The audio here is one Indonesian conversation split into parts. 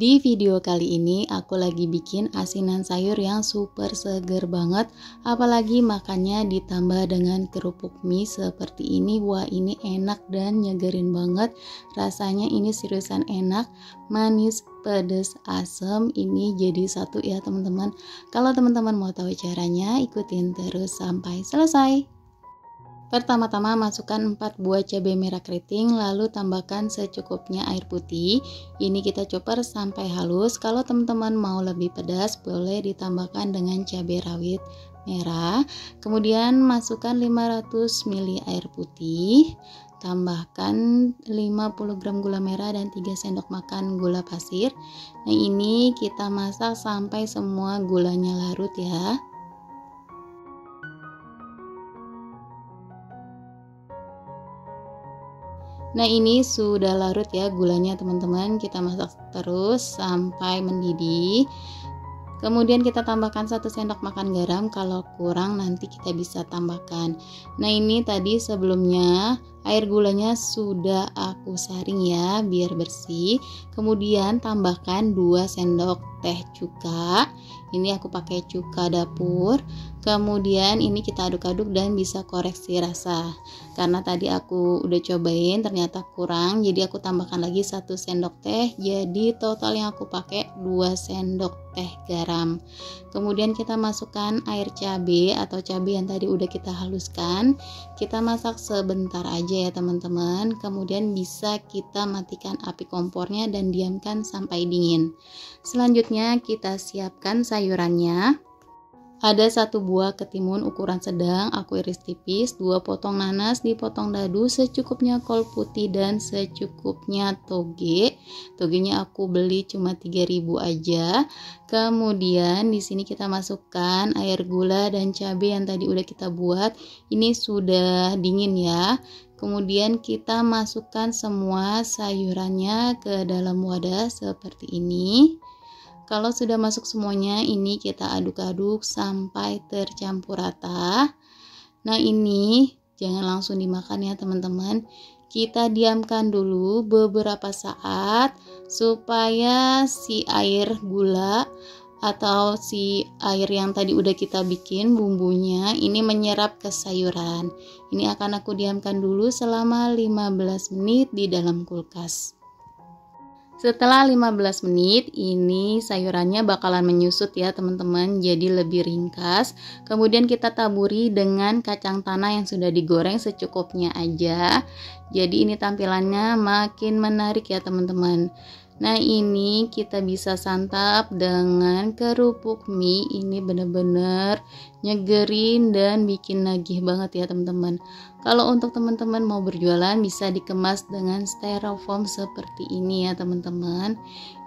Di video kali ini aku lagi bikin asinan sayur yang super seger banget, apalagi makannya ditambah dengan kerupuk mie seperti ini. Wah, ini enak dan nyegerin banget. Rasanya ini seriusan enak, manis, pedas, asam. Ini jadi satu ya teman-teman. Kalau teman-teman mau tahu caranya, ikutin terus sampai selesai. Pertama-tama masukkan 4 buah cabai merah keriting, lalu tambahkan secukupnya air putih. Ini kita chopper sampai halus. Kalau teman-teman mau lebih pedas, boleh ditambahkan dengan cabai rawit merah. Kemudian masukkan 500 ml air putih. Tambahkan 50 gram gula merah dan 3 sendok makan gula pasir. Nah, ini kita masak sampai semua gulanya larut ya. Nah, ini sudah larut ya gulanya teman-teman. Kita masak terus sampai mendidih. Kemudian kita tambahkan 1 sendok makan garam, kalau kurang nanti kita bisa tambahkan. Nah, ini tadi sebelumnya air gulanya sudah aku saring ya biar bersih. Kemudian tambahkan 2 sendok teh cuka. Ini aku pakai cuka dapur. Kemudian ini kita aduk-aduk dan bisa koreksi rasa. Karena tadi aku udah cobain ternyata kurang, jadi aku tambahkan lagi 1 sendok teh. Jadi total yang aku pakai 2 sendok teh garam. Kemudian kita masukkan air cabai atau cabai yang tadi udah kita haluskan. Kita masak sebentar aja ya teman-teman. Kemudian bisa kita matikan api kompornya dan diamkan sampai dingin. Selanjutnya kita siapkan sayurannya. Ada 1 buah ketimun ukuran sedang, aku iris tipis, 2 potong nanas dipotong dadu, secukupnya kol putih dan secukupnya toge. Togenya aku beli cuma 3.000 aja. Kemudian di sini kita masukkan air gula dan cabai yang tadi udah kita buat. Ini sudah dingin ya. Kemudian kita masukkan semua sayurannya ke dalam wadah seperti ini. Kalau sudah masuk semuanya, ini kita aduk-aduk sampai tercampur rata. Nah, ini jangan langsung dimakan ya teman-teman. Kita diamkan dulu beberapa saat supaya si air gula atau si air yang tadi udah kita bikin bumbunya ini menyerap ke sayuran. Ini akan aku diamkan dulu selama 15 menit di dalam kulkas. Setelah 15 menit ini sayurannya bakalan menyusut ya teman-teman, jadi lebih ringkas. Kemudian kita taburi dengan kacang tanah yang sudah digoreng secukupnya aja. Jadi ini tampilannya makin menarik ya teman-teman. Nah, ini kita bisa santap dengan kerupuk mie. Ini bener-bener nyegerin dan bikin nagih banget ya teman-teman. Kalau untuk teman-teman mau berjualan bisa dikemas dengan styrofoam seperti ini ya teman-teman.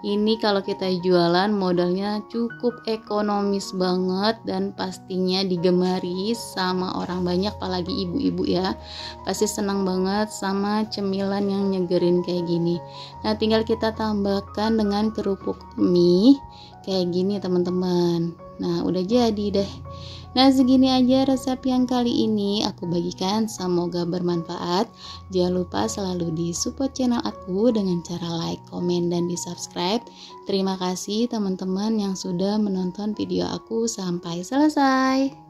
Ini kalau kita jualan modalnya cukup ekonomis banget dan pastinya digemari sama orang banyak, apalagi ibu-ibu ya. Pasti senang banget sama cemilan yang nyegerin kayak gini. Nah, tinggal kita tambahkan dengan kerupuk mie kayak gini teman-teman. Nah, udah jadi deh. Nah, segini aja resep yang kali ini aku bagikan, semoga bermanfaat. Jangan lupa selalu di support channel aku dengan cara like, komen, dan di subscribe. Terima kasih teman-teman yang sudah menonton video aku sampai selesai.